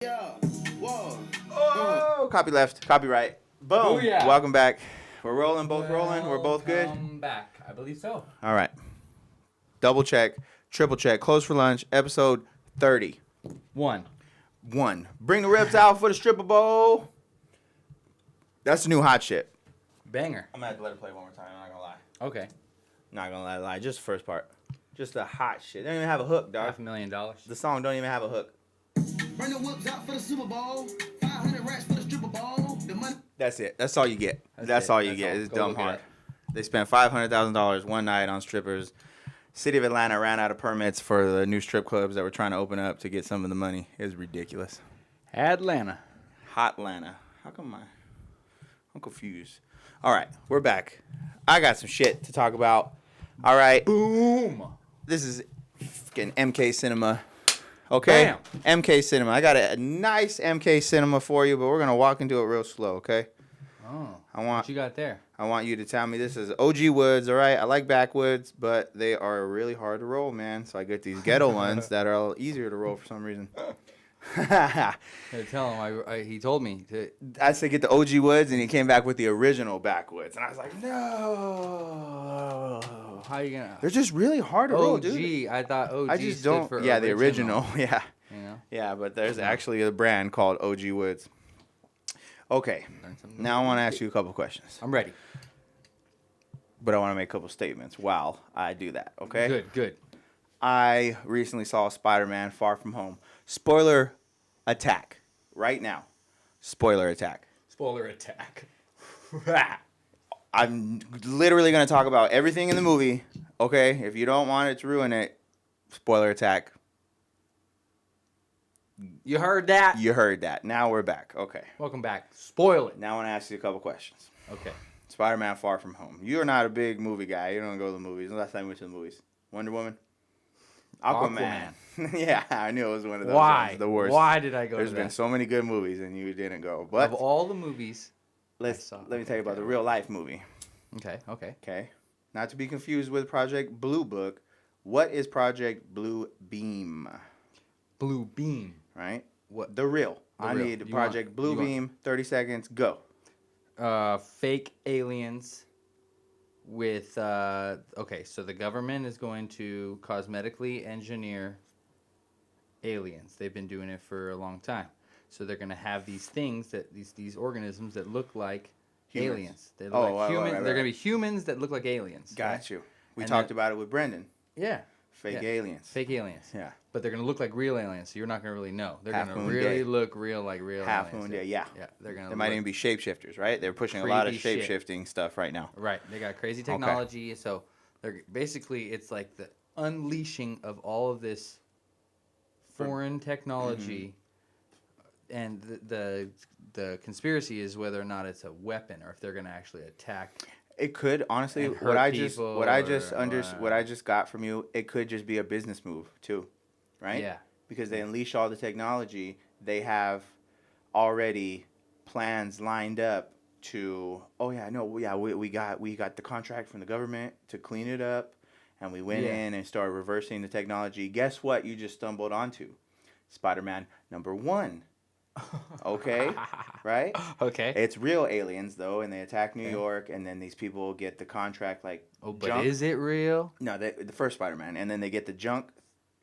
Yeah. Whoa. Oh, copy left, copyright. Boom. Booyah. Welcome back. We're rolling, both rolling. We're both good. Welcome back. I believe so. All right. Double check, triple check. Closed for lunch, episode 30. 1. Bring the ribs out for the stripper bowl. That's the new hot shit. Banger. I'm gonna have to let it play one more time. I'm not gonna lie. Okay. Not gonna lie. Just the first part. Just the hot shit. They don't even have a hook, dog. $500,000. The song don't even have a hook. Bring the whips out for the Super Bowl. 500 racks for the stripper bowl. The money. That's it. That's all you get. That's it. all you That's get. all. It's Go dumb look at hard. it. They spent $500,000 one night on strippers. City of Atlanta ran out of permits for the new strip clubs that were trying to open up to get some of the money. It was ridiculous. Atlanta. Hot Atlanta. How come I'm confused. All right, we're back. I got some shit to talk about. All right. Boom. This is fucking MK Cinema. Okay? Bam. MK Cinema. I got a nice MK Cinema for you, but we're going to walk into it real slow, okay? Oh. What you got there? I want you to tell me this is OG woods, all right? I like backwoods, but they are really hard to roll, man. So I get these ghetto ones that are a little easier to roll for some reason. Tell him. He told me to. I said get the OG woods, and he came back with the original backwoods. And I was like, no. How you gonna? They're just really hard to roll, dude. OG. I thought OG I just stood don't. for Yeah, the original. Yeah. You know. Yeah, but there's actually a brand called OG Woods. Okay. Now I want to ask you a couple questions. I'm ready. But I want to make a couple statements while I do that, okay? Good. I recently saw Spider-Man Far From Home. Spoiler attack. Right now. Spoiler attack. Spoiler attack. I'm literally going to talk about everything in the movie, okay? If you don't want it to ruin it, spoiler attack. You heard that? You heard that. Now we're back. Okay. Welcome back. Spoil it. Now I want to ask you a couple questions. Okay. Spider-Man Far From Home. You're not a big movie guy. You don't go to the movies. Last time you went to the movies. Wonder Woman? Aquaman. Yeah, I knew it was one of those. Why? Ones, the worst. Why did I go There's to been that? so many good movies and you didn't go. But Of all the movies, let me tell you about the real life movie. Okay. Okay? Not to be confused with Project Blue Book. What is Project Blue Beam? Blue Beam. Right? What? The real. I real. need Project Blue Beam. 30 seconds. Go. Fake aliens with okay, so the government is going to cosmetically engineer aliens. They've been doing it for a long time. So they're going to have these things that these organisms that look like Humans. aliens. They look like humans. right. They're going to be humans that look like aliens. Got right? you. We And talked then- about it with Brendan. Yeah. Fake Yeah. aliens. Fake aliens. Yeah. But they're going to look like real aliens, so you're not going to really know. They're Half going to Moon really Day. look real like real Half aliens. Moon Day, yeah. Yeah, they're going to They might even be shapeshifters, right? They're pushing a lot of Creepy shit. shape-shifting stuff right now. Right. They got crazy technology. So they're basically it's like the unleashing of all of this foreign technology, and the conspiracy is whether or not it's a weapon or if they're going to actually attack. It could honestly. And What hurt I people just got from you, it could just be a business move too, right? Yeah. Because they unleash all the technology, they have already plans lined up to. Oh yeah, no, yeah, we got the contract from the government to clean it up, and we went in and started reversing the technology. Guess what? You just stumbled onto Spider-Man #1. Okay, right? Okay. It's real aliens though, and they attack New York, and then these people get the contract like. Oh, but junk. is it real? No, the first Spider-Man, and then they get the junk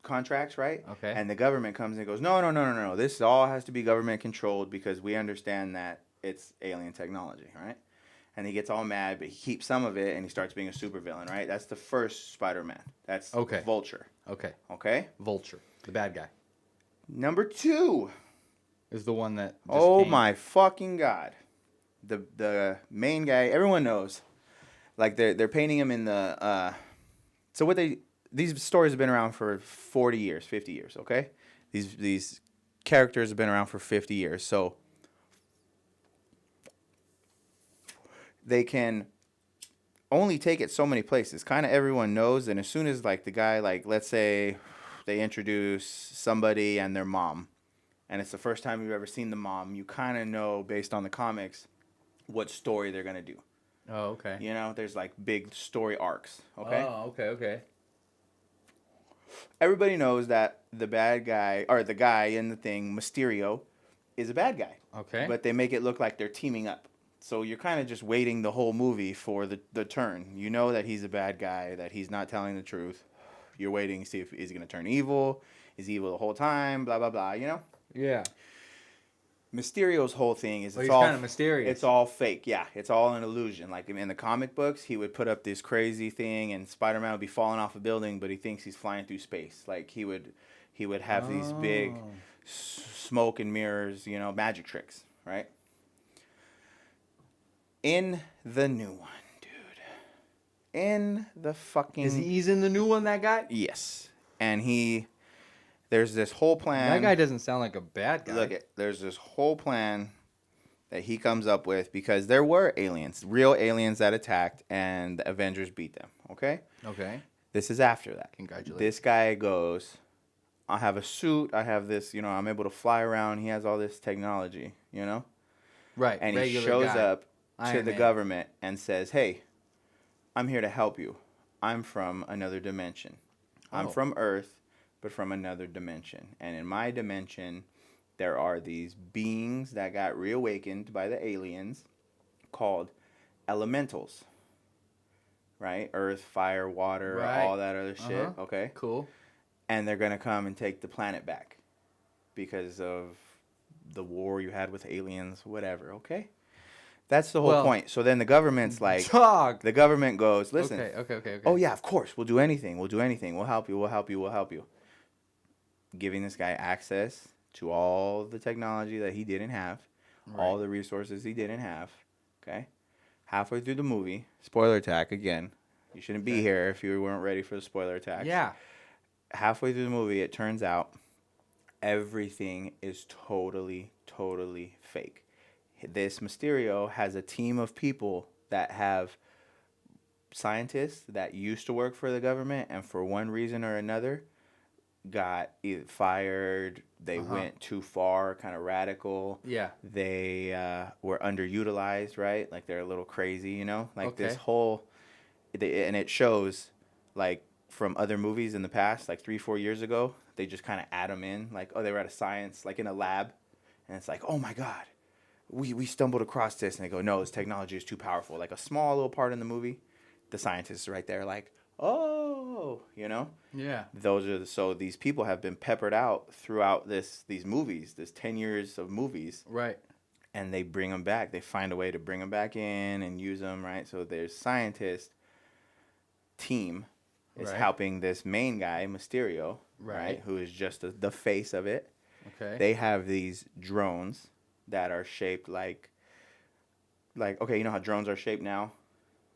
contracts, right? Okay. And the government comes and goes, no. This all has to be government controlled because we understand that it's alien technology, right? And he gets all mad, but he keeps some of it, and he starts being a supervillain, right? That's the first Spider-Man. That's Okay. Vulture. Okay. Okay. Vulture, the bad guy, #2. is the one that. Oh came. my fucking god, the main guy. Everyone knows, like they're painting him in the. So what these stories have been around for 40 years, 50 years. Okay, these characters have been around for 50 years. So they can only take it so many places. Kind of everyone knows, and as soon as like the guy, like let's say they introduce somebody and their mom, and it's the first time you've ever seen the mom, you kind of know based on the comics what story they're gonna do. Oh, okay. You know, there's like big story arcs. Okay. Oh, okay. Everybody knows that the bad guy or the guy in the thing, Mysterio, is a bad guy. Okay. But they make it look like they're teaming up. So you're kind of just waiting the whole movie for the turn. You know that he's a bad guy, that he's not telling the truth. You're waiting to see if he's going to turn evil. Is he evil the whole time? Blah, blah, blah, you know? Yeah. Mysterio's whole thing is He's kind of mysterious. It's all fake. Yeah, it's all an illusion. Like in the comic books, he would put up this crazy thing, and Spider-Man would be falling off a building, but he thinks he's flying through space. Like he would have these big smoke and mirrors, you know, magic tricks, right? In the new one, dude. In the fucking... He's in the new one, that guy? Yes. And there's this whole plan. That guy doesn't sound like a bad guy. There's this whole plan that he comes up with because there were aliens, real aliens that attacked, and the Avengers beat them, okay? Okay. This is after that. Congratulations. This guy goes, I have a suit, I have this, you know, I'm able to fly around, he has all this technology, you know? Right. And he shows up to the government and says, hey, I'm here to help you. I'm from another dimension. I'm from Earth, but from another dimension. And in my dimension, there are these beings that got reawakened by the aliens called elementals. Right? Earth, fire, water, all that other shit. Okay? Cool. And they're going to come and take the planet back because of the war you had with aliens, whatever. Okay? That's the whole point. So then the government's like, the government goes, listen. Okay. Oh, yeah, of course. We'll do anything. We'll help you. Giving this guy access to all the technology that he didn't have, all the resources he didn't have. Okay? Halfway through the movie, spoiler attack again. You shouldn't be here if you weren't ready for the spoiler attack. Yeah. Halfway through the movie, it turns out everything is totally fake. This Mysterio has a team of people that have scientists that used to work for the government and for one reason or another got either fired, they went too far, kind of radical. Yeah. They were underutilized, right? Like they're a little crazy, you know? Like this whole... and it shows, like, from other movies in the past, like 3-4 years ago, they just kind of add them in. Like, oh, they were at a science, like in a lab. And it's like, oh, my God. We stumbled across this, and they go, no, this technology is too powerful. Like a small little part in the movie, the scientists right there, like, oh, you know? Yeah. So these people have been peppered out throughout these movies, this 10 years of movies. Right. And they bring them back. They find a way to bring them back in and use them, right? So there's scientist team is helping this main guy, Mysterio, right? Who is just the face of it. Okay. They have these drones that are shaped like okay, you know how drones are shaped now,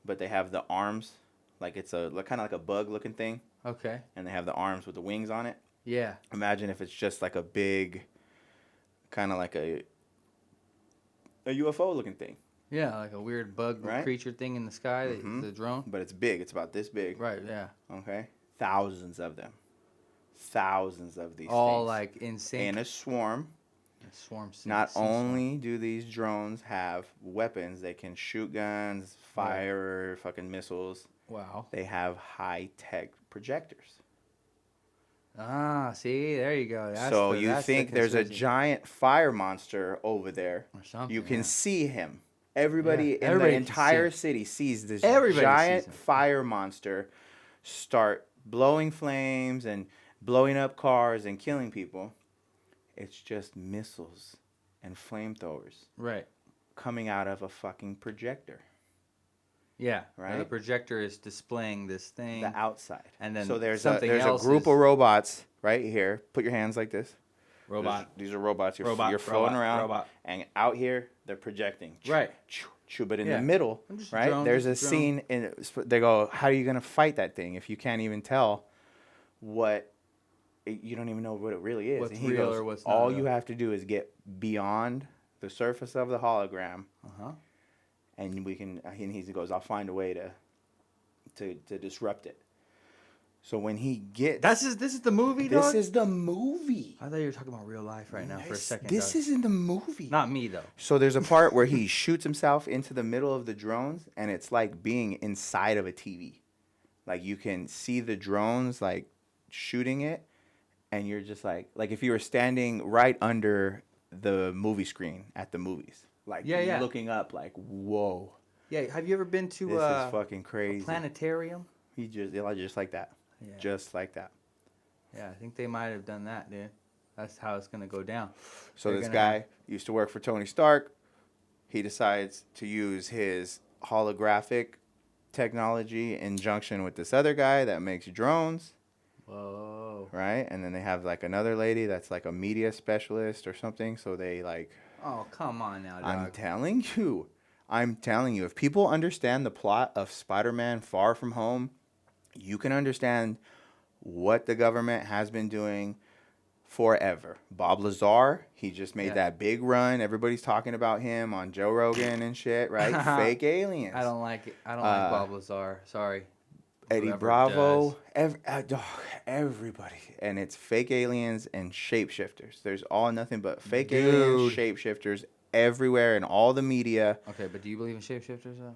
but they have the arms, like it's kind of like a bug looking thing. Okay. And they have the arms with the wings on it. Yeah. Imagine if it's just like a big, kind of like a UFO looking thing. Yeah, like a weird bug creature thing in the sky, the drone. But it's big. It's about this big. Right, yeah. Okay. Thousands of them. Thousands of these all things. like in sync. In a swarm. Not only do these drones have weapons, they can shoot guns, fire fucking missiles. Wow. They have high-tech projectors. Ah, see, there you go. So you think there's a giant fire monster over there. Or something, you can see him. Everybody in the entire city sees this giant fire monster start blowing flames and blowing up cars and killing people. It's just missiles and flamethrowers. Right. Coming out of a fucking projector. Yeah. Right. Now the projector is displaying this thing. The outside. And then so there's something a group of robots right here. Put your hands like this. These are robots. You're floating around. And out here, they're projecting. Right. But in the middle, right, there's a scene. They go, how are you going to fight that thing if you can't even tell what... You don't even know what it really is. What's and he real goes, or what's not all real. you have to do is get beyond the surface of the hologram. And we can... And he goes, I'll find a way to disrupt it. So when he gets... This is the movie, dog? This is the movie. I thought you were talking about real life right now for a second. This is in the movie. Not me, though. So there's a part where he shoots himself into the middle of the drones, and it's like being inside of a TV. Like, you can see the drones, like, shooting it, and you're just like if you were standing right under the movie screen at the movies. Like looking up like, whoa. Yeah, have you ever been to This is fucking crazy. a planetarium? Just like that. Yeah. Just like that. Yeah, I think they might have done that, dude. That's how it's gonna go down. So this guy used to work for Tony Stark. He decides to use his holographic technology in junction with this other guy that makes drones. Whoa. Right? And then they have like another lady that's like a media specialist or something. So they like... Oh, come on now, dog. I'm telling you, if people understand the plot of Spider-Man Far From Home, you can understand what the government has been doing forever. Bob Lazar, he just made that big run. Everybody's talking about him on Joe Rogan and shit, right? Fake aliens. I don't like it. I don't like Bob Lazar. Sorry. Eddie Bravo, everybody. And it's fake aliens and shapeshifters. There's all nothing but fake aliens, shapeshifters everywhere in all the media. Okay, but do you believe in shapeshifters though?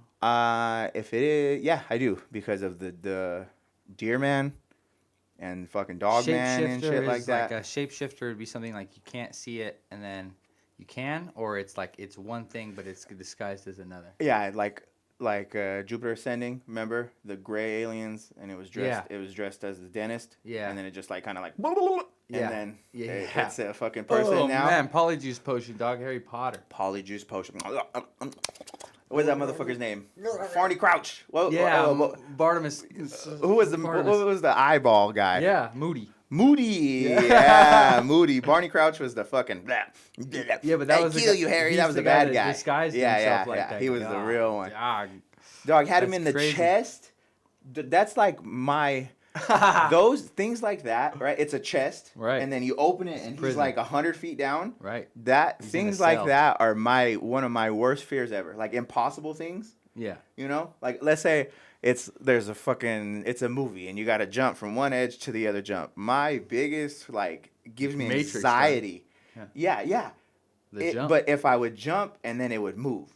If it is, yeah, I do, because of the Deer Man and fucking Dog Man and shit like that. Like a shapeshifter would be something like you can't see it and then you can, or it's like it's one thing but it's disguised as another. Yeah, like Jupiter Ascending. Remember the gray aliens, and it was dressed as the dentist. Yeah, and then it just like kind of like. And then it's a fucking person now. Oh, man, Polyjuice Potion, dog. Harry Potter. Polyjuice Potion. What's that motherfucker's name? Barney Crouch. Bartimus. What was the eyeball guy? Yeah, Moody. Yeah, Moody. Barney Crouch was the fucking... Yeah, but that was... kill you, Harry. That was the bad guy. Disguised himself like that. He was the real one. Dog had him in the chest. That's like my... Those things like that, right? It's a chest, right? And then you open it, and he's like 100 feet down, right? Things like that are one of my worst fears ever. Like impossible things. Yeah. You know, like let's say it's a movie, and you got to jump from one edge to the other jump. My biggest gives me anxiety. Yeah. But if I would jump and then it would move,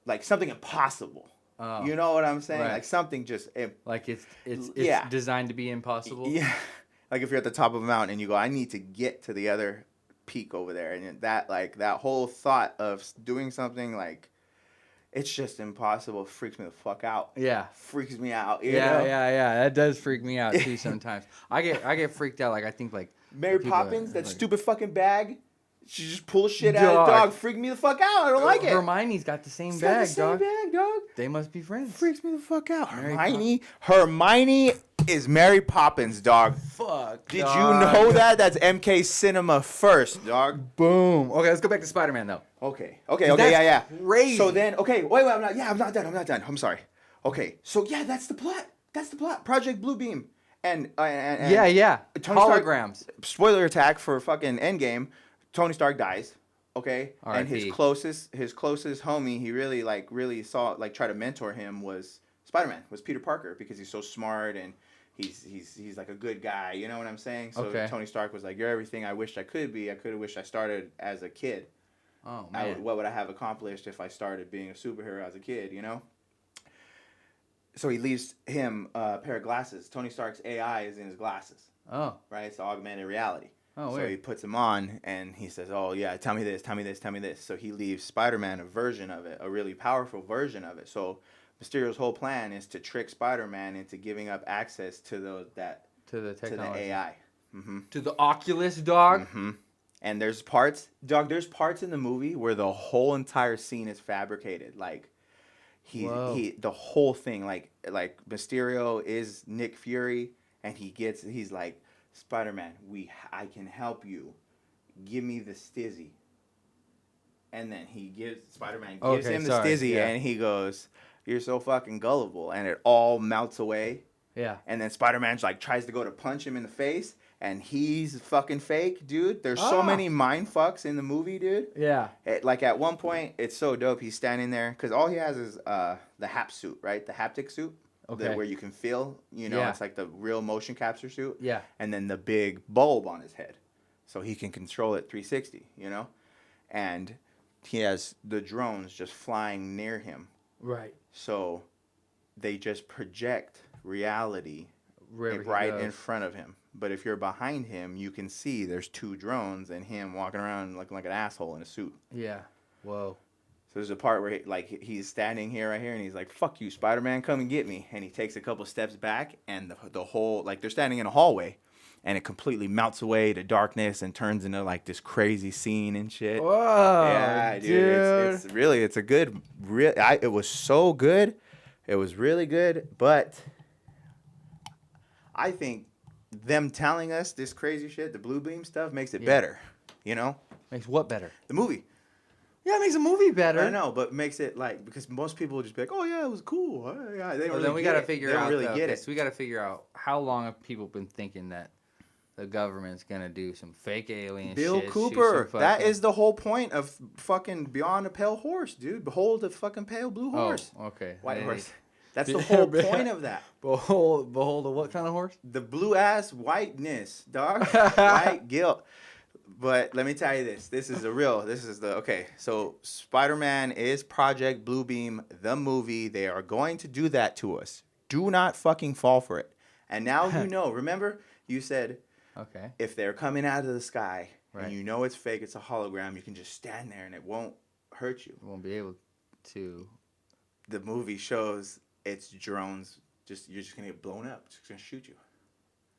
like something impossible. Oh, you know what I'm saying? Right. Like something just... like it's designed to be impossible? Yeah. Like if you're at the top of a mountain and you go, I need to get to the other peak over there. And that whole thought of doing something it's just impossible. Freaks me the fuck out. Yeah. Freaks me out. You know? Yeah. That does freak me out too sometimes. I get freaked out. I think Mary Poppins, that stupid fucking bag. She just pulls shit out of the dog. Freak me the fuck out. I don't like it. Hermione's got the same bag, dog. Dog. They must be friends. Freaks me the fuck out. Hermione is Mary Poppins, dog. Fuck. Did you know that? That's MK Cinema first, dog. Boom. Okay, let's go back to Spider-Man though. Okay, yeah. Crazy. So then, wait, I'm not done. I'm sorry. Okay, so yeah, that's the plot. Project Bluebeam. And holograms. Spoiler attack for fucking Endgame. Tony Stark dies, okay? And his closest homie, he really saw, try to mentor him was Spider-Man, was Peter Parker, because he's so smart and he's like a good guy, you know what I'm saying? So Tony Stark was like, you're everything I wished I could be. I could have wished I started as a kid. Oh, man. What would I have accomplished if I started being a superhero as a kid, you know? So he leaves him a pair of glasses. Tony Stark's AI is in his glasses. Oh. Right? It's augmented reality. Oh, so he puts them on, and he says, oh, yeah, tell me this. So he leaves Spider-Man a version of it, a really powerful version of it. So Mysterio's whole plan is to trick Spider-Man into giving up access to the technology. To the AI. Mm-hmm. To the Oculus, dog? Mm-hmm. And there's parts in the movie where the whole entire scene is fabricated. The whole thing, like Mysterio is Nick Fury, and he's like, Spider-Man, I can help you. Give me the stizzy. And then Spider-Man gives him the stizzy, and he goes, you're so fucking gullible. And it all melts away. Yeah. And then Spider-Man tries to go to punch him in the face, and he's fucking fake, dude. There's so many mind fucks in the movie, dude. Yeah. At one point, it's so dope. He's standing there, because all he has is the hap suit, right? The haptic suit. Okay. Where you can feel, it's like the real motion capture suit. Yeah. And then the big bulb on his head. So he can control it 360, And he has the drones just flying near him. Right. So they just project reality right in front of him. But if you're behind him, you can see there's 2 drones and him walking around looking like an asshole in a suit. Yeah. Whoa. So there's a part where he's standing here right here and he's like, "Fuck you, Spider-Man, come and get me." And he takes a couple steps back and the whole, like, they're standing in a hallway and it completely melts away to darkness and turns into like this crazy scene and shit. Whoa. Yeah, dude. It's really, it's a good, it was so good. It was really good. But I think them telling us this crazy shit, the blue beam stuff, makes it better. You know? Makes what better? The movie. Yeah, it makes a movie better. I know, but makes it like, because most people will just be like, "Oh yeah, it was cool." Yeah, they don't really then we got to it. figure They don't out. really get it. So we got to figure out how long have people been thinking that the government's gonna do some fake alien Bill shit. Cooper. That is the whole point of fucking Beyond a Pale Horse, dude. Behold the fucking pale blue horse. Oh, okay. White horse. That's the whole point of that. Behold a what kind of horse? The blue ass whiteness, dog. White guilt. But let me tell you this. Okay, so Spider-Man is Project Bluebeam, the movie. They are going to do that to us. Do not fucking fall for it. And now you know. Remember, you said, okay, if they're coming out of the sky right, and you know it's fake, it's a hologram, you can just stand there and it won't hurt you. You won't be able to. The movie shows it's drones. You're just going to get blown up. It's going to shoot you.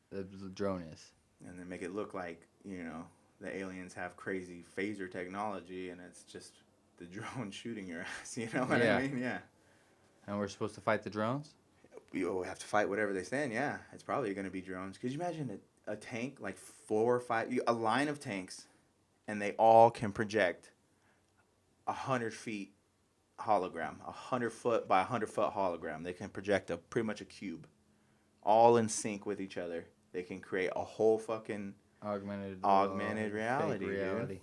The drone is. And then make it look like, you know, the aliens have crazy phaser technology, and it's just the drone shooting your ass. You know what I mean? Yeah. And we're supposed to fight the drones? We have to fight whatever they send, yeah. It's probably going to be drones. Could you imagine a tank, like 4 or 5, a line of tanks, and they all can project 100 feet hologram, 100 foot by 100 foot hologram. They can project pretty much a cube, all in sync with each other. They can create a whole fucking augmented reality, dude.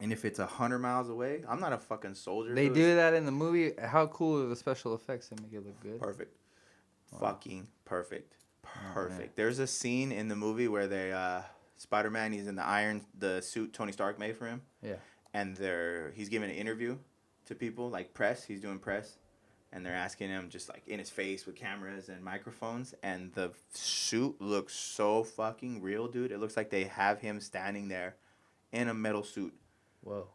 And if it's 100 miles away, I'm not a fucking soldier. They do that in the movie. How cool are the special effects that make it look good? Perfect. Wow. Fucking perfect. Perfect. Oh, there's a scene in the movie where Spider-Man, he's in the suit Tony Stark made for him. Yeah. And he's giving an interview to people, like press. He's doing press. And they're asking him just like in his face with cameras and microphones. And the suit looks so fucking real, dude. It looks like they have him standing there in a metal suit. Whoa.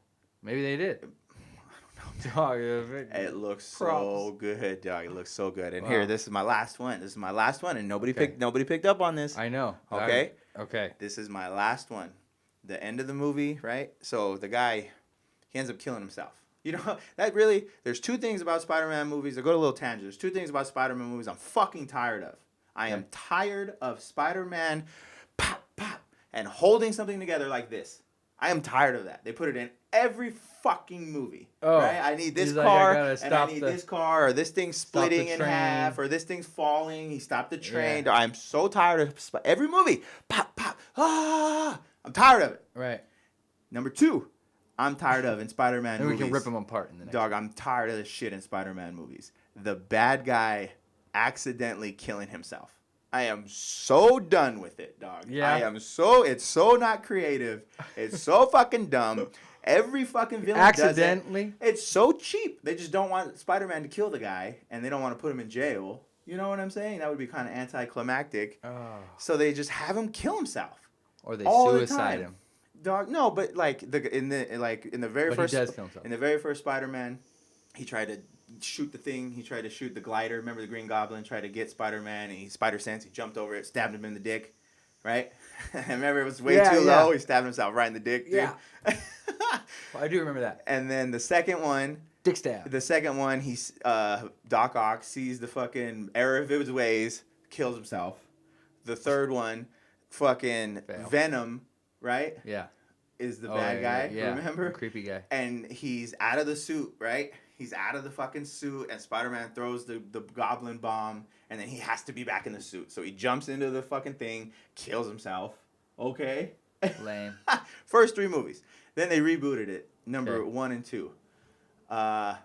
Maybe they did. I don't know. Dog, it looks so good, dog. It looks so good. And here, this is my last one. And nobody picked up on this. I know. Okay? Okay. This is my last one. The end of the movie, right? So the guy, he ends up killing himself. You know, there's 2 things about Spider-Man movies. I go to a little tangent. There's 2 things about Spider-Man movies I'm fucking tired of. I am tired of Spider-Man pop, pop, and holding something together like this. I am tired of that. They put it in every fucking movie. Oh, right? I need this car, and I need this car, or this thing's splitting in half, or this thing's falling. He stopped the train. Yeah. I'm so tired of every movie. Pop, pop, I'm tired of it. Right. Number 2. I'm tired of in Spider-Man movies. And we can rip them apart in the next one. I'm tired of this shit in Spider-Man movies. The bad guy accidentally killing himself. I am so done with it, dog. Yeah. It's so not creative. It's so fucking dumb. Every fucking villain accidentally does it. It's so cheap. They just don't want Spider-Man to kill the guy, and they don't want to put him in jail. You know what I'm saying? That would be kind of anticlimactic. Oh. So they just have him kill himself. Or they suicide him. Dog, no, but like in the very first Spider-Man, he tried to shoot the thing. He tried to shoot the glider. Remember the Green Goblin tried to get Spider-Man, and he Spider-Sense. He jumped over it, stabbed him in the dick, right? Remember it was way too low. He stabbed himself right in the dick. Dude. Yeah, I do remember that. And then the second one, dick stab. The second one, Doc Ock sees the fucking error of his ways, kills himself. The third one, fucking Venom. Right? Yeah. Is the bad guy, remember? The creepy guy. And he's out of the suit, right? He's out of the fucking suit, and Spider-Man throws the goblin bomb, and then he has to be back in the suit. So he jumps into the fucking thing, kills himself. Okay? Lame. First 3 movies. Then they rebooted it, number 1 and 2. And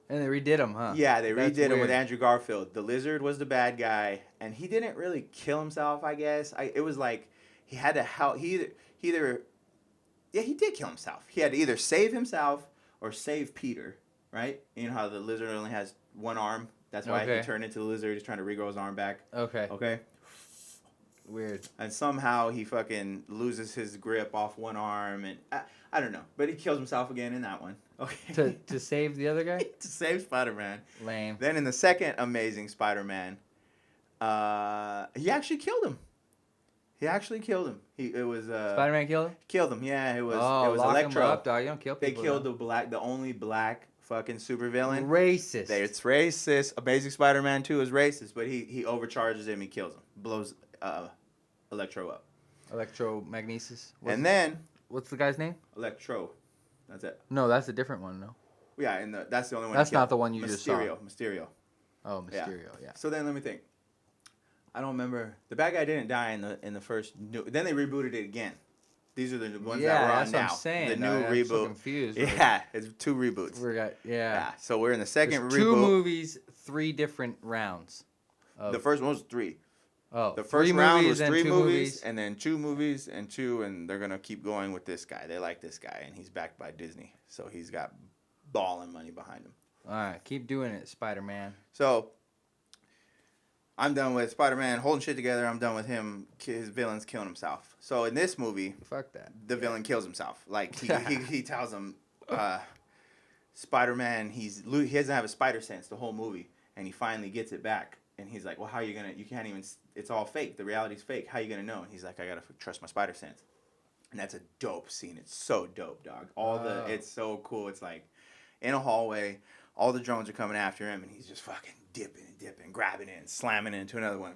they redid them, huh? Yeah, they redid them with Andrew Garfield. The Lizard was the bad guy, and he didn't really kill himself, I guess. It was like... He had to help. He did kill himself. He had to either save himself or save Peter, right? You know how the lizard only has one arm? That's why he turned into the lizard. He's trying to regrow his arm back. Okay. Weird. And somehow he fucking loses his grip off one arm, and I don't know, but he kills himself again in that one. Okay. To save the other guy? To save Spider-Man. Lame. Then in the second Amazing Spider-Man, he actually killed him. It was Spider-Man killed him? Killed him. Yeah, it was lock Electro. him up, dog. You don't kill They people. killed the only black fucking supervillain. Racist. It's racist. Amazing Spider-Man 2 is racist, but he overcharges him. He kills him. Blows Electro up. Electromagnesis. And then What's the guy's name? Electro. That's it. No, that's a different one. No. Yeah, and that's the only one. That's he killed. not the one you just saw. Mysterio. Oh, Mysterio. Yeah. So then let me think. I don't remember. The bad guy didn't die in the first. Then they rebooted it again. These are the ones that we're on that's now. what I'm saying. The new I'm reboot. so confused. Yeah, it's 2 reboots. Yeah. So we're in the second There's reboot. 2 movies, 3 different rounds. The first one was 3. Oh, The first round was 3 2 movies, and then 2 movies and 2, and they're gonna keep going with this guy. They like this guy, and he's backed by Disney, so he's got balling money behind him. All right, keep doing it, Spider-Man. So I'm done with Spider-Man holding shit together. I'm done with him. His villain's killing himself. So in this movie, Fuck that. the villain kills himself. Like he tells him, Spider-Man, he doesn't have a spider sense the whole movie, and he finally gets it back. And he's like, well, how are you gonna? You can't even. It's all fake. The reality's fake. How are you gonna know? And he's like, I gotta trust my spider sense. And that's a dope scene. It's so dope, dog. It's so cool. It's like in a hallway, all the drones are coming after him, and he's just fucking dipping and dipping, grabbing it and slamming it into another one.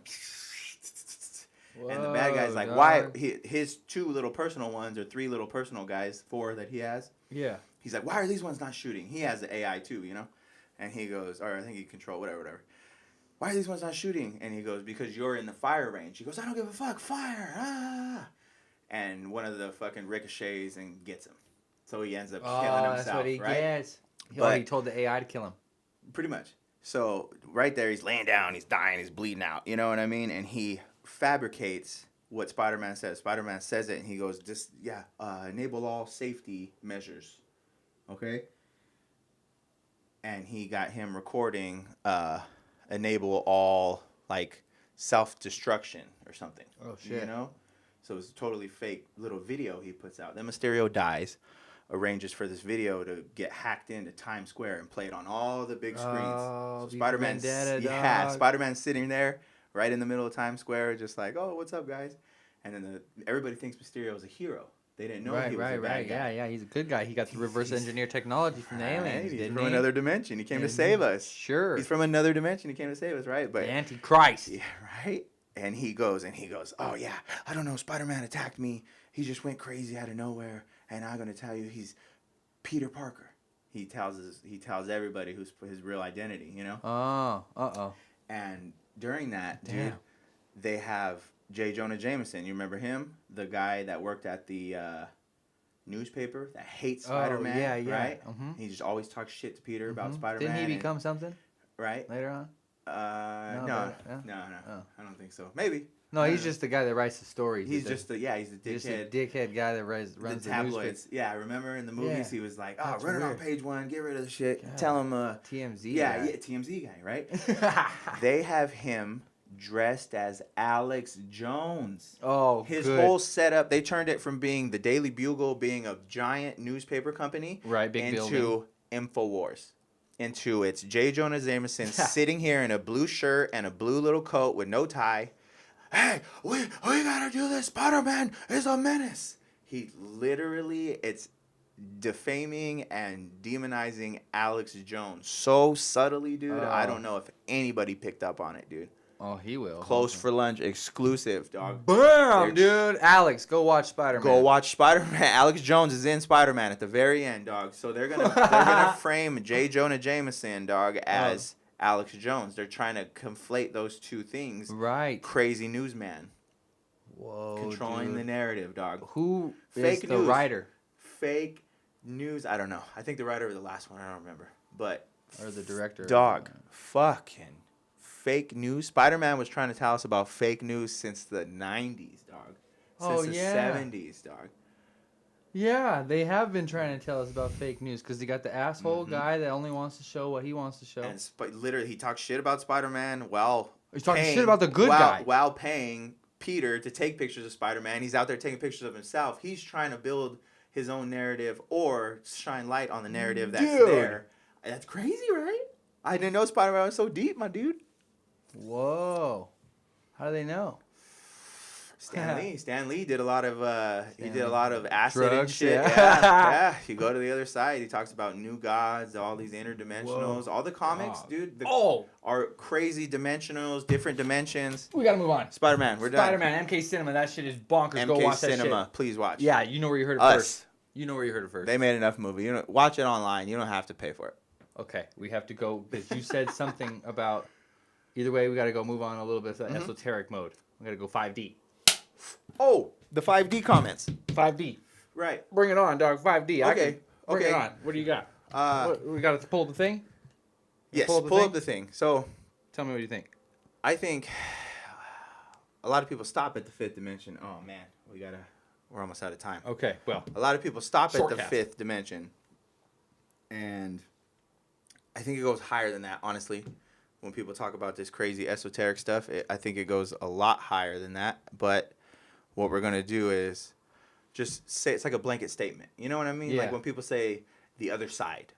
And the bad guy's like, why? His 2 little personal ones or 3 little personal guys, 4 that he has. Yeah. He's like, why are these ones not shooting? He has the AI too, you know? And he goes, or I think he control whatever. Why are these ones not shooting? And he goes, because you're in the fire range. He goes, I don't give a fuck, fire, ah. And one of the fucking ricochets and gets him. So he ends up killing himself, that's what he right? gets. But He told the AI to kill him. Pretty much. So right there, he's laying down, he's dying, he's bleeding out. You know what I mean? And he fabricates what Spider-Man says. Spider-Man says it, and he goes, enable all safety measures. Okay? And he got him recording, enable all, like, self-destruction or something. Oh, shit. You know? So it's a totally fake little video he puts out. Then Mysterio dies, arranges for this video to get hacked into Times Square and played on all the big screens. Oh, so Spider-Man's, Spider-Man's sitting there right in the middle of Times Square, just like, oh, what's up, guys? And then everybody thinks Mysterio is a hero. They didn't know he was a bad guy. Yeah, he's a good guy. He got the reverse engineer technology from the aliens, He's didn't from he? another dimension. He came to save us. Sure. He's from another dimension. He came to save us, right? But the Antichrist. Yeah, right? And he goes, oh, yeah, I don't know, Spider-Man attacked me. He just went crazy out of nowhere. And I'm going to tell you, he's Peter Parker. He tells everybody who's his real identity, you know? Oh, uh-oh. And during that, dude, they have J. Jonah Jameson. You remember him? The guy that worked at the newspaper that hates Spider-Man, right? Mm-hmm. He just always talks shit to Peter about Spider-Man. Didn't he become something? Right? Later on? No, Oh. I don't think so. Maybe. No, he's just the guy that writes the stories. He's just the dickhead. Just a dickhead guy that runs the tabloids. Yeah, I remember in the movies he was like, "Oh, run it on page 1, get rid of the shit." God. Tell him TMZ. Yeah, TMZ guy, right? They have him dressed as Alex Jones. Oh, his whole setup. They turned it from being the Daily Bugle, being a giant newspaper company, right, big into building. InfoWars. Into it's J. Jonah Jameson sitting here in a blue shirt and a blue little coat with no tie. Hey, we gotta do this. Spider-Man is a menace. He literally, it's defaming and demonizing Alex Jones so subtly, dude. I don't know if anybody picked up on it, dude. Oh, he will. Closed4Lunch exclusive, dog. Bam, dude. Alex, go watch Spider-Man. Go watch Spider-Man. Alex Jones is in Spider-Man at the very end, dog. So they're gonna frame J. Jonah Jameson, dog, as Alex Jones. They're trying to conflate those two things. Right. Crazy newsman. Whoa, controlling the narrative, dog. Who Fake is the news. writer? Fake news. I don't know. I think the writer of the last one. I don't remember. But or the director. Dog. Fucking fake news. Spider-Man was trying to tell us about fake news since the 90s, dog. Since the 70s, dog. Yeah, they have been trying to tell us about fake news because they got the asshole guy that only wants to show what he wants to show. And literally, he talks shit about Spider-Man while he's talking shit about the good guy while paying Peter to take pictures of Spider-Man. He's out there taking pictures of himself. He's trying to build his own narrative or shine light on the narrative that's there. That's crazy, right? I didn't know Spider-Man was so deep, my dude. Whoa. How do they know? Stan Lee did a lot of he did a lot of acid Drugs, and shit. yeah. Yeah. You go to the other side, he talks about new gods, all these interdimensionals, all the comics, dude. Are crazy dimensionals, different dimensions. We gotta move on. Spider-Man, we're done. Spider-Man, MK Cinema, that shit is bonkers. Go MK watch Cinema, that shit. please watch. Yeah, you know where you heard it Us. first. You know where you heard it first. They made enough movie. You know, watch it online. You don't have to pay for it. Okay, we have to go because you said something about. Either way, we gotta go move on a little bit to esoteric mode. We gotta go 5D. Oh, the 5D comments. 5D. Right. Bring it on, dog. 5D. Okay. Bring it on. What do you got? We got to pull the thing? Yes, pull up the thing. So, tell me what you think. I think a lot of people stop at the fifth dimension. Oh, man. We're almost out of time. Okay, well. A lot of people stop at the Shortcast. fifth dimension. And I think it goes higher than that, honestly. When people talk about this crazy esoteric stuff, I think it goes a lot higher than that. But what we're going to do is just say it's like a blanket statement. You know what I mean? Yeah. Like when people say the other side.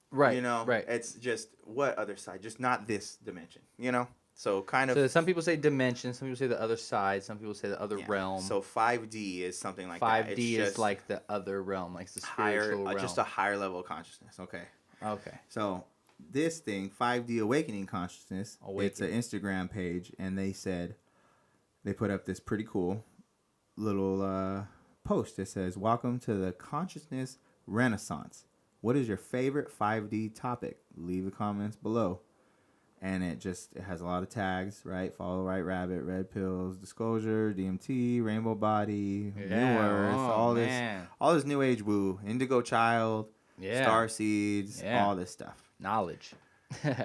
Right. You know? Right. It's just what other side? Just not this dimension. You know? So kind of. So some people say dimension, some people say the other side, some people say the other realm. So 5D is something like 5D that. 5D is like the other realm, like the spiritual realm. Just a higher level of consciousness. Okay. Okay. So this thing, 5D Awakening Consciousness, it's an Instagram page, and they put up this pretty cool little post that says, "Welcome to the Consciousness Renaissance. What is your favorite 5D topic? Leave the comments below." And it has a lot of tags, right? Follow Right Rabbit, Red Pills, Disclosure, DMT, Rainbow Body, New Earth, all this New Age woo, Indigo Child, Star Seeds, all this stuff. Knowledge.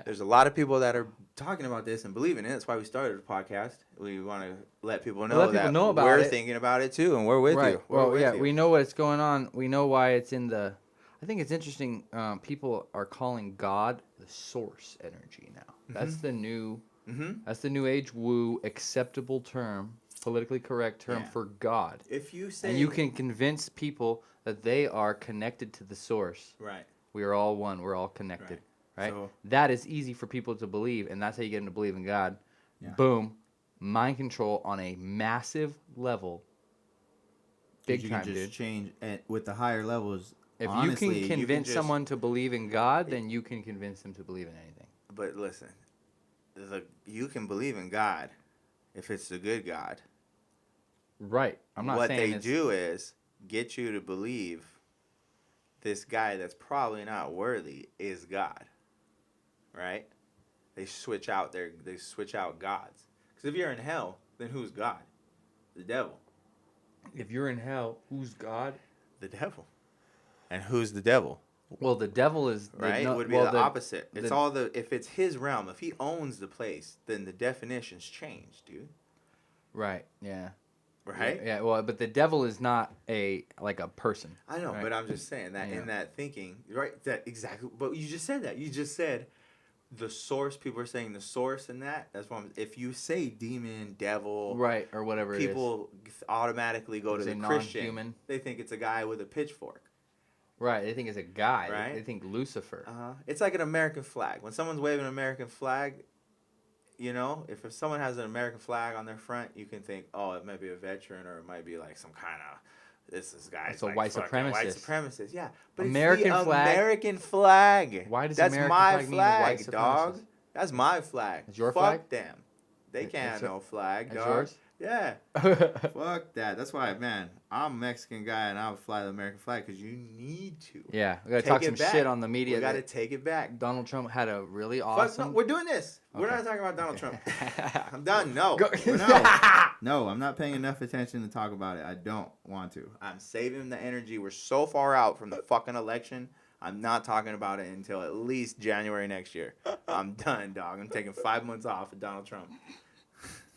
There's a lot of people that are talking about this and believing it. That's why we started the podcast. We want to let people know we're thinking about it too, and we're with you. We know what's going on. We know why it's in the. I think it's interesting. People are calling God the source energy now. That's the new. That's the new age woo acceptable term, politically correct term for God. If you say, and you can convince people that they are connected to the source. Right. We are all one. We're all connected. Right. So, that is easy for people to believe, and that's how you get them to believe in God. Yeah. Boom, mind control on a massive level. Big time, dude. Change with the higher levels. If honestly, you can convince someone to believe in God, then you can convince them to believe in anything. But listen, you can believe in God if it's the good God. Right. I'm not saying what they do is get you to believe this guy that's probably not worthy is God. Right? They switch out gods. Because if you're in hell, then who's God? The devil. If you're in hell, who's God? The devil. And who's the devil? Well, the devil is would be the opposite. It's if it's his realm, if he owns the place, then the definitions change, dude. Right. Yeah. Right? Yeah. Well, but the devil is not a person. I know, right? But I'm just saying that in that thinking, right? That exactly. But you just said that. You just said the source. People are saying the source and that. That's why if you say demon, devil, right, or whatever, people automatically go to the Christian. Non-human. They think it's a guy with a pitchfork. Right, they think it's a guy. Right? They think Lucifer. It's like an American flag. When someone's waving an American flag, you know, if someone has an American flag on their front, you can think, oh, it might be a veteran, or it might be like some kind of this guy's it's a white supremacist. White supremacist, yeah. But American it's the flag. American flag. Why does That's American my flag mean white supremacist? Dog. That's my flag. It's your Fuck flag? them. They can't have no flag, That's dog. yours? Yeah. Fuck that. That's why, man, I'm a Mexican guy and I'll fly the American flag because you need to. Yeah, we gotta talk some shit on the media. We gotta take it back. Donald Trump had a really awesome. No, we're doing this. Okay. We're not talking about Donald Trump. I'm done. No. No, I'm not paying enough attention to talk about it. I don't want to. I'm saving the energy. We're so far out from the fucking election. I'm not talking about it until at least January next year. I'm done, dog. I'm taking 5 months off of Donald Trump.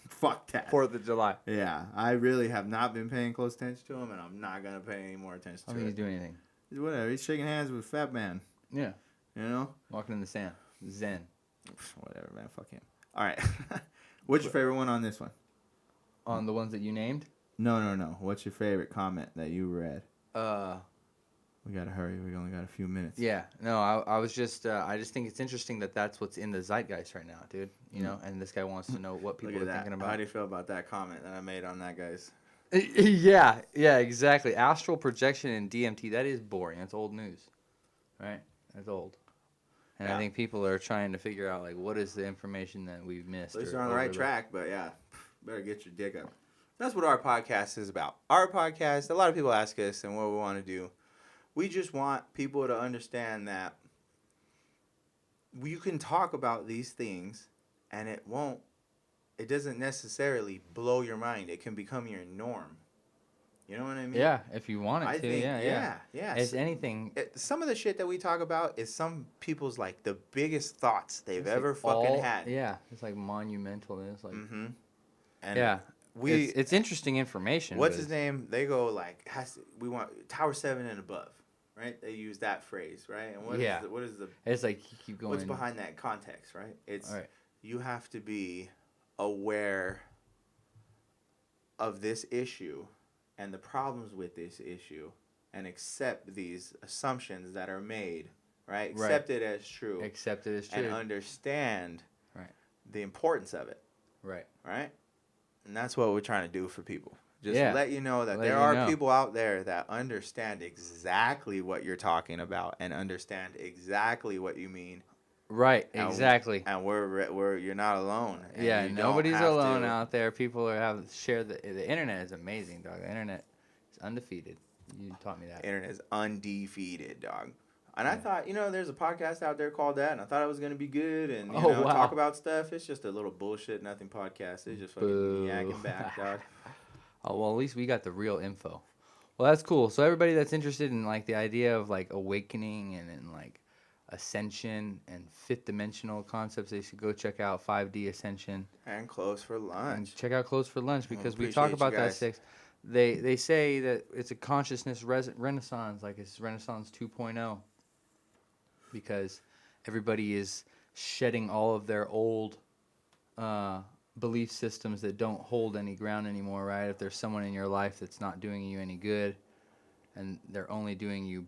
Fuck that. 4th of July. Yeah, I really have not been paying close attention to him, and I'm not going to pay any more attention to him. I don't think he's doing anything. Whatever. He's shaking hands with a fat man. Yeah. You know? Walking in the sand. Zen. Whatever, man. Fuck him. All right. What's your favorite one on this one? On the ones that you named? No. What's your favorite comment that you read? Uh, We gotta hurry. We only got a few minutes. yeah. No, I was just, I just think it's interesting that that's what's in the zeitgeist right now, dude. You know, and this guy wants to know what people Look are at that. thinking How about. do you feel about that comment that I made on that, guys? Yeah, exactly. Astral projection and DMT, that is boring. That's old news, right? That's old. And I think people are trying to figure out, like, what is the information that we've missed? At least or they're on the right overlooked. track, but yeah, better get your dick up. That's what our podcast is about. Our podcast, a lot of people ask us and what we want to do. We just want people to understand that you can talk about these things and it doesn't necessarily blow your mind. It can become your norm. You know what I mean? Yeah, if you want it I to, think, yeah. yeah. If anything, Some of the shit that we talk about is some people's like the biggest thoughts they've it's ever like fucking had. Yeah, it's like monumental. And it's like, Mm-hmm. And yeah, it's interesting information. What's but his name? They go like, we want Tower 7 and above, right? They use that phrase, right? And what is the It's like you keep going. what's behind that context, right? It's All right. You have to be aware of this issue and the problems with this issue and accept these assumptions that are made, right? Accept it as true. Accept it as true. And understand Right. the importance of it, Right. right? And that's what we're trying to do for people. Just Yeah. let you know that Let there you are know. people out there that understand exactly what you're talking about and understand exactly what you mean. Right. And Exactly. And you're not alone. And Yeah, you don't nobody's have alone to- out there. People share the internet is amazing, dog. The internet is undefeated. You taught me that. Internet is undefeated, dog. And I thought, there's a podcast out there called that, and I thought it was going to be good and, talk about stuff. It's just a little bullshit, nothing podcast. It's just fucking Boo. yakking back, dog. Oh, well, at least we got the real info. Well, that's cool. So everybody that's interested in, like, the idea of, like, awakening and in, like, ascension and fifth dimensional concepts, they should go check out 5D Ascension. And Closed4Lunch. And check out Closed4Lunch because we appreciate talk you about that guys. six. They say that it's a consciousness renaissance, like it's Renaissance 2.0, because everybody is shedding all of their old belief systems that don't hold any ground anymore, right? If there's someone in your life that's not doing you any good and they're only doing you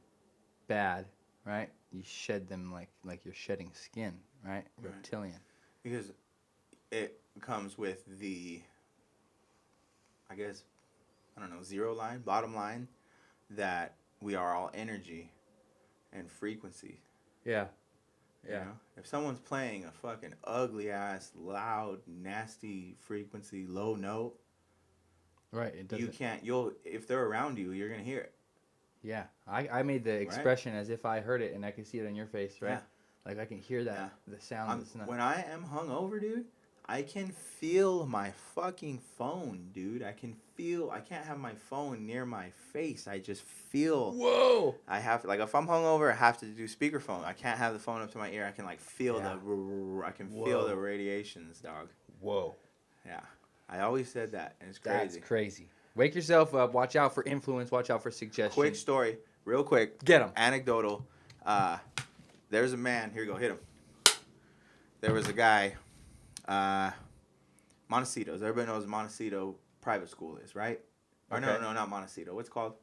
bad, right? You shed them like you're shedding skin, right? Reptilian. Because it comes with the, I guess, zero line, bottom line, that we are all energy and frequency. Yeah. You know? If someone's playing a fucking ugly ass, loud, nasty frequency, low note, Right. It doesn't. if they're around you, you're gonna hear it. Yeah, I made the expression as if I heard it and I could see it on your face, right? Yeah. Like I can hear that, the sound. That's not... When I am hungover, dude, I can feel my fucking phone, dude. I can't have my phone near my face. I just feel. Whoa! I have, like, if I'm hungover, I have to do speakerphone. I can't have the phone up to my ear. I can, like, feel feel the radiations, dog. Whoa. Yeah. I always said that, and it's crazy. That's crazy. Wake yourself up. Watch out for influence. Watch out for suggestions. Quick story, real quick. Get 'em. Anecdotal. There's a man. Here you go. Hit him. There was a guy. Montecito's. Everybody knows Montecito private school is, right? Or Okay. no, not Montecito. What's it called?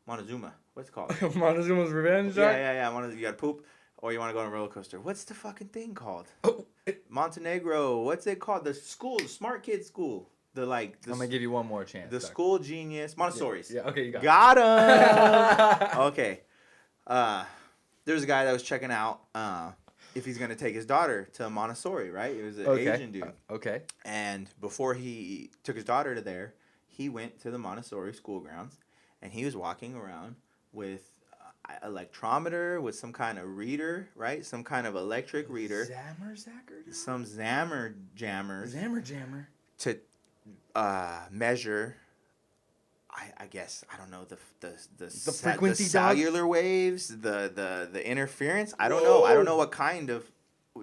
Montezuma. What's it called? Montezuma's Revenge. Yeah. You got to poop, or you want to go on a roller coaster. What's the fucking thing called? Oh. Montenegro. What's it called? The school, the smart kid school. I'm gonna give you one more chance. The school genius. Montessori's. Yeah. Okay, you got. Got him. Okay. There's a guy that was checking out if he's gonna take his daughter to Montessori, right? It was an Asian dude. Okay. And before he took his daughter to there, he went to the Montessori school grounds, and he was walking around with electrometer, with some kind of reader, right? Some kind of electric reader. Some Zammer jammers. Zammer jammer. To measure, I guess, I don't know, the frequency, the cellular waves, the interference. I don't know what kind of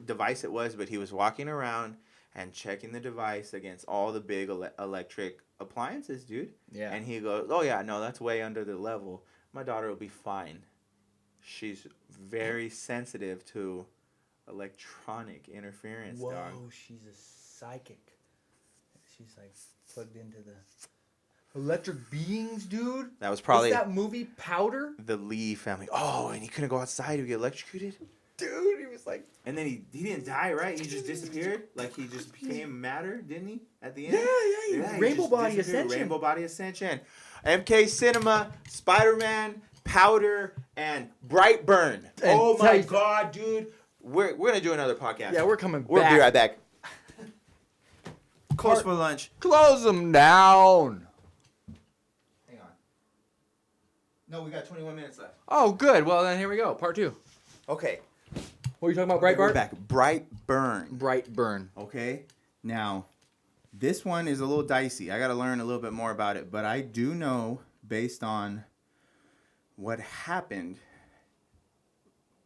device it was, but he was walking around and checking the device against all the big electric appliances, dude. Yeah. And he goes, "Oh yeah, no, that's way under the level. My daughter will be fine. She's very sensitive to electronic interference, dog." She's a psychic. She's like plugged into the electric beings, dude. That was probably What's that movie, Powder? the Lee family. Oh, and he couldn't go outside. He would get electrocuted. Dude, he was like, And then he didn't die, right? He just disappeared. Like he just became matter, didn't he? At the end. yeah, he Rainbow just Body disappeared. Ascension. Rainbow Body Ascension. MK Cinema, Spider-Man, Powder, and Brightburn. And Oh my Tyson. God, dude. We're gonna do another podcast. Yeah, we're coming We'll back. be right back. Close for lunch. Close them down. Hang on. No, we got 21 minutes left. Oh, good. Well, then here we go. Part 2. Okay. What are you talking about, We're Breitbart? back. Brightburn. Brightburn. Okay. Now, this one is a little dicey. I got to learn a little bit more about it, but I do know based on what happened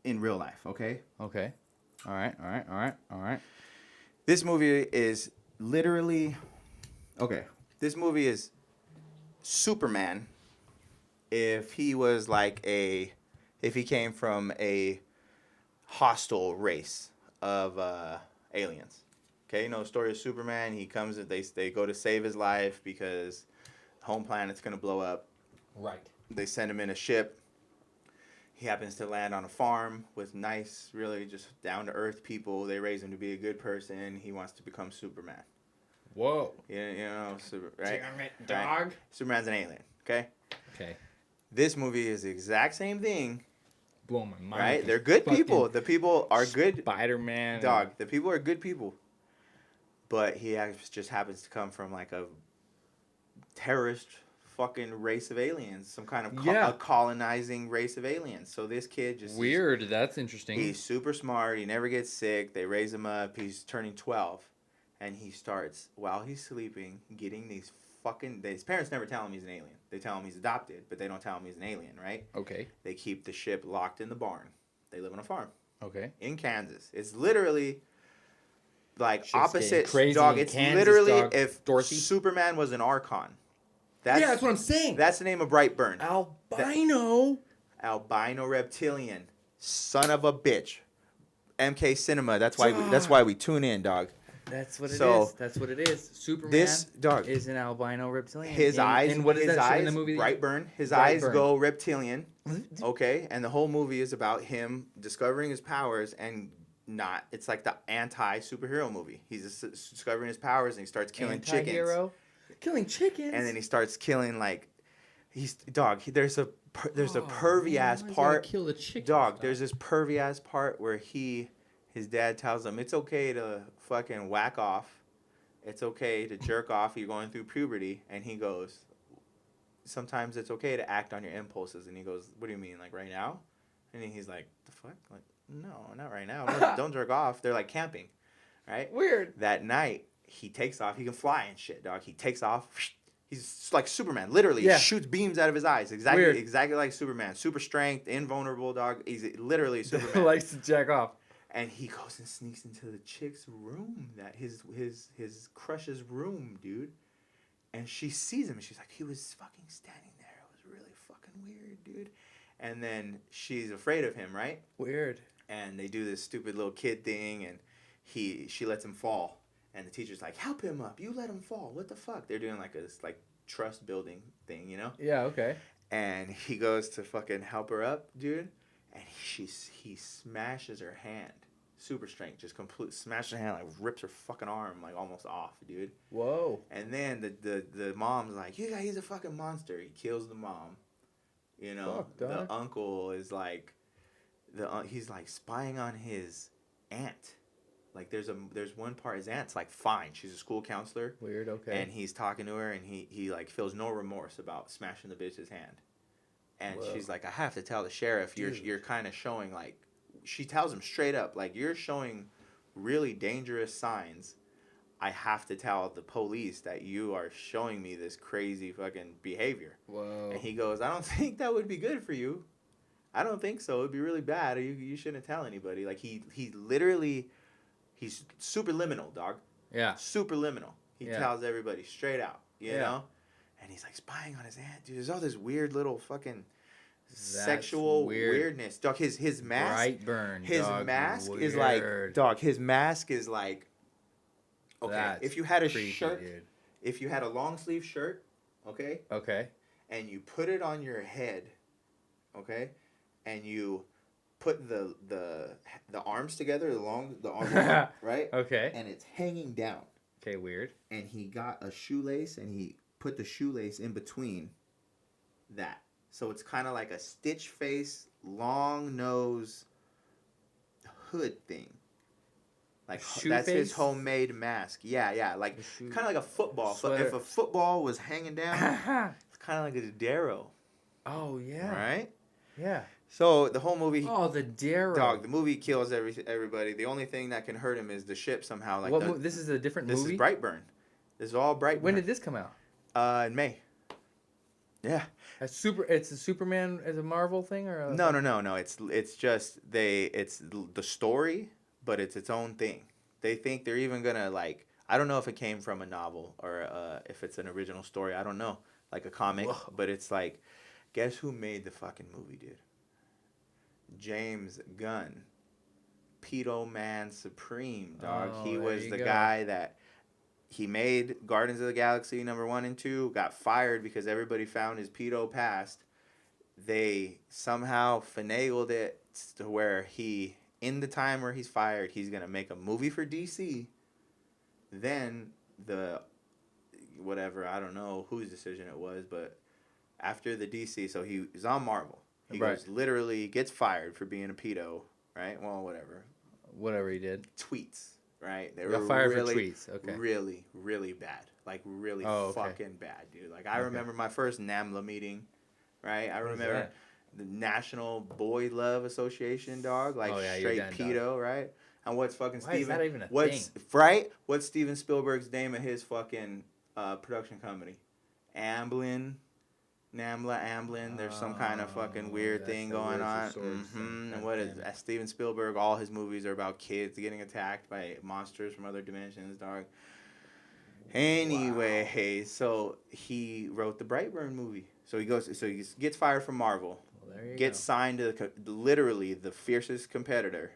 in real life, okay? Okay. All right. This movie is literally this movie is Superman if he was like if he came from a hostile race of aliens. Okay, you know the story of Superman. He comes, they go to save his life because home planet's gonna blow up. Right. They send him in a ship. He happens to land on a farm with nice, really just down to earth people. They raise him to be a good person. He wants to become Superman. Whoa. You know, right? Damn it, Right? dog. Superman's an alien. Okay. Okay. This movie is the exact same thing. Blow my mind. Right? They're good people. The people are good. Spider-Man. Dog. The people are good people. But he just happens to come from like a terrorist fucking race of aliens. Some kind of a colonizing race of aliens. So this kid just... Weird. That's interesting. He's super smart. He never gets sick. They raise him up. He's turning 12. And he starts, while he's sleeping, getting these fucking... His parents never tell him he's an alien. They tell him he's adopted, but they don't tell him he's an alien, right? Okay. They keep the ship locked in the barn. They live on a farm. Okay. In Kansas. It's literally like Shit's opposite... getting crazy dog, in it's Kansas, literally dog. if Dorothy. Superman was an Archon. That's what I'm saying. That's the name of Brightburn. Albino. Albino reptilian. Son of a bitch. MK Cinema. That's why we tune in, dog. That's what it So, is. That's what it is. Superman this dog is an albino reptilian. his eyes And what is his that shit eyes in the movie? Brightburn. His eyes Brightburn. go reptilian. Okay, and the whole movie is about him discovering his powers and not. It's like the anti-superhero movie. He's just discovering his powers and he starts killing chickens. Anti-hero? Killing chickens. And then he starts killing like there's a pervy ass Why is he part. gotta kill the chickens, Dog, there's this pervy ass part where his dad tells him it's okay to fucking whack off. It's okay to jerk off. You're going through puberty. And he goes, sometimes it's okay to act on your impulses. And he goes, what do you mean, like right now? And he's like, the fuck? Like, no, not right now. No, don't jerk off. They're like camping, right? Weird. That night, he takes off. He can fly and shit, dog. He takes off. He's like Superman. Literally, Yeah. shoots beams out of his eyes. Exactly like Superman. Super strength, invulnerable, dog. He's literally Superman. Likes to jack off. And he goes and sneaks into the chick's room, that his crush's room, dude. And she sees him, and she's like, he was fucking standing there. It was really fucking weird, dude. And then she's afraid of him, right? Weird. And they do this stupid little kid thing, and she lets him fall. And the teacher's like, help him up. You let him fall. What the fuck? They're doing like this like trust building thing, you know? Yeah, okay. And he goes to fucking help her up, dude. And he smashes her hand. Super strength. Just complete smashes her hand, like rips her fucking arm like almost off, dude. Whoa. And then the mom's like, yeah, he's a fucking monster. He kills the mom. You know, Fuck, dog. the uncle is like he's like spying on his aunt. Like there's one part his aunt's like fine. She's a school counselor. Weird, okay. And he's talking to her and he like feels no remorse about smashing the bitch's hand. And Whoa. she's like, I have to tell the sheriff you're kind of showing like, she tells him straight up like, you're showing really dangerous signs. I have to tell the police that you are showing me this crazy fucking behavior. Whoa. And he goes, I don't think that would be good for you. I don't think so. It'd be really bad. You shouldn't tell anybody. Like he literally, he's superliminal, dog. Yeah. Superliminal. He Yeah. tells everybody straight out, you Yeah. know? And he's like spying on his aunt, dude. There's all this weird little fucking That's sexual weird. weirdness. Dog, his mask. Brightburn. His dog, mask is weird. like, dog, his mask is like, okay, That's if you had a creepy, shirt, dude. if you had a long sleeve shirt, okay, Okay. and you put it on your head, okay, and you put the arms together, the arms, right? Okay. And it's hanging down. Okay, weird. And he got a shoelace, and he put the shoelace in between that. So it's kind of like a stitch face, long nose hood thing. Like that's his face? homemade mask. Yeah. Like kind of like a football. Sweater. If a football was hanging down, it's kind of like a darrow. Oh yeah. Right? Yeah. So the whole movie. Oh, the darrow. Dog. The movie kills everybody. The only thing that can hurt him is the ship somehow. Like this is a different movie. This is Brightburn. This is all Brightburn. When did this come out? In May. Yeah. It's a Superman as a Marvel thing or a... No. It's just it's the story, but it's its own thing. They think they're even gonna like. I don't know if it came from a novel or if it's an original story. I don't know, like a comic. Whoa. But it's like, guess who made the fucking movie, dude? James Gunn, Pedo Man Supreme, dog. He was the guy that he made Guardians of the Galaxy #1 and 2. Got fired because everybody found his pedo past. They somehow finagled it to where in the time where he's fired, he's gonna make a movie for DC. Then whatever, I don't know whose decision it was, but after the DC, so he's on Marvel. He goes literally gets fired for being a pedo, right? Well, whatever. Whatever he did. Tweets, right? They were fired for tweets. Okay. Really, really bad. Like really fucking bad, dude. Like I remember my first NAMBLA meeting, right? I remember the National Boy Love Association, dog. Like straight pedo, dog. Right? And what's fucking Steven? Is that even a thing? Right? What's Steven Spielberg's name of his fucking production company? Amblin. There's some kind of fucking weird thing going on. And what is Steven Spielberg? All his movies are about kids getting attacked by monsters from other dimensions, dog. Anyway, so he wrote the Brightburn movie. So he gets fired from Marvel. Well, gets signed to literally the fiercest competitor,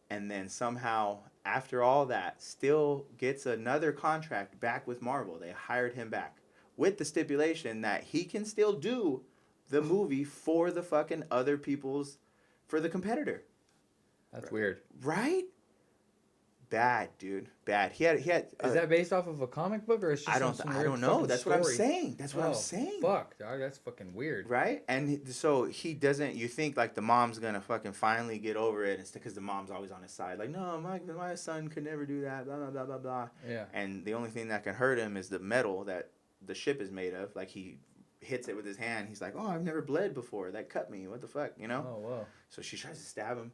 and then somehow after all that, still gets another contract back with Marvel. They hired him back, with the stipulation that he can still do the movie for the fucking other for the competitor. That's weird. Right? Bad, dude. Bad. He had. Is that based off of a comic book or is it just I don't know. That's what I'm saying. That's what I'm saying. Fuck, dog. That's fucking weird. Right? And so he doesn't. You think like the mom's gonna fucking finally get over it, and because the mom's always on his side. Like, no, my son could never do that. Blah blah blah blah blah. Yeah. And the only thing that can hurt him is the metal that the ship is made of. Like he hits it with his hand. He's like, oh, I've never bled before. That cut me. What the fuck, you know? Oh wow. So she tries to stab him,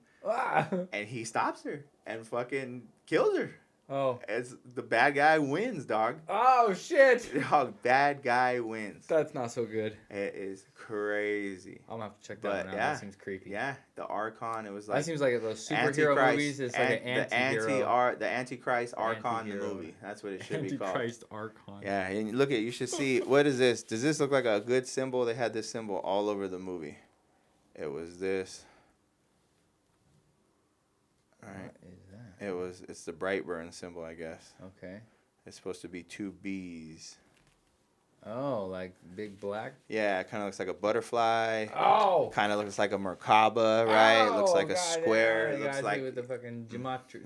and he stops her and fucking kills her. Oh. As the bad guy wins, dog. Oh shit. Dog, bad guy wins. That's not so good. It is crazy. I'm gonna have to check that one out. That seems creepy. Yeah, the Archon. It was like that seems like those superhero movies. It's like an anti-hero. The Antichrist Archon, the movie. That's what it should be called. Antichrist Archon. Yeah, and look at. You should see. What is this? Does this look like a good symbol? They had this symbol all over the movie. It was this. All right. What is that? It's the Brightburn symbol, I guess. Okay. It's supposed to be 2 bees. Oh, like big black? Yeah, it kind of looks like a butterfly. Oh! Kind of looks like a Merkaba, right? Oh, looks like God, a square. Yeah, It looks like with the fucking geometry.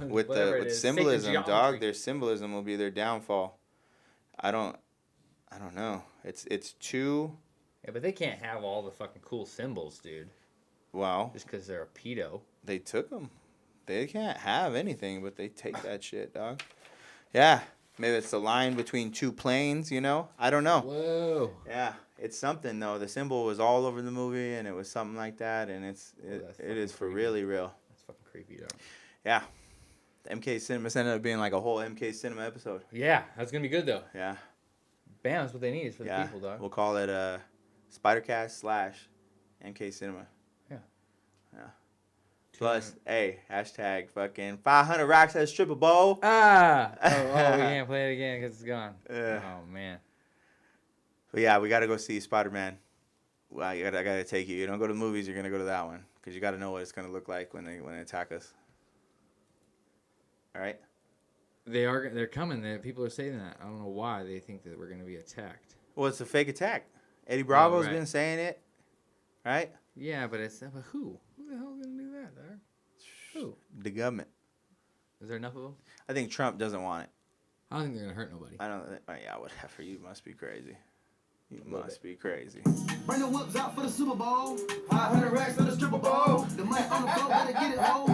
with symbolism, dog. Their symbolism will be their downfall. I don't know. It's 2. Yeah, but they can't have all the fucking cool symbols, dude. Well, just because they're a pedo. They took them. They can't have anything, but they take that shit, dog. Yeah. Maybe it's the line between 2 planes, you know? I don't know. Whoa. Yeah. It's something, though. The symbol was all over the movie, and it was something like that, and it is for really real. That's fucking creepy, dog. Yeah. The MK Cinema ended up being like a whole MK Cinema episode. Yeah. That's going to be good, though. Yeah. Bam. That's what they need for the people, dog. We'll call it Spidercast / MK Cinema. Yeah. Yeah. Plus, hey, hashtag fucking 500 racks at a stripper bowl. Ah! Oh, we can't play it again because it's gone. Oh, man. But yeah, we got to go see Spider-Man. Well, I gotta take you. You don't go to the movies, you're going to go to that one. Because you got to know what it's going to look like when they attack us. All right? They're coming. People are saying that. I don't know why they think that we're going to be attacked. Well, it's a fake attack. Eddie Bravo's right. been saying it, right? Yeah, but but who? Who the hell is going to do that, dog? Who? The government. Is there enough of them? I think Trump doesn't want it. I don't think they're going to hurt nobody. I don't. Yeah, whatever. You must be crazy. You Little must be crazy. Bring the whips out for the Super Bowl. 500 racks for the stripper ball. The money on the floor, better get it, ho.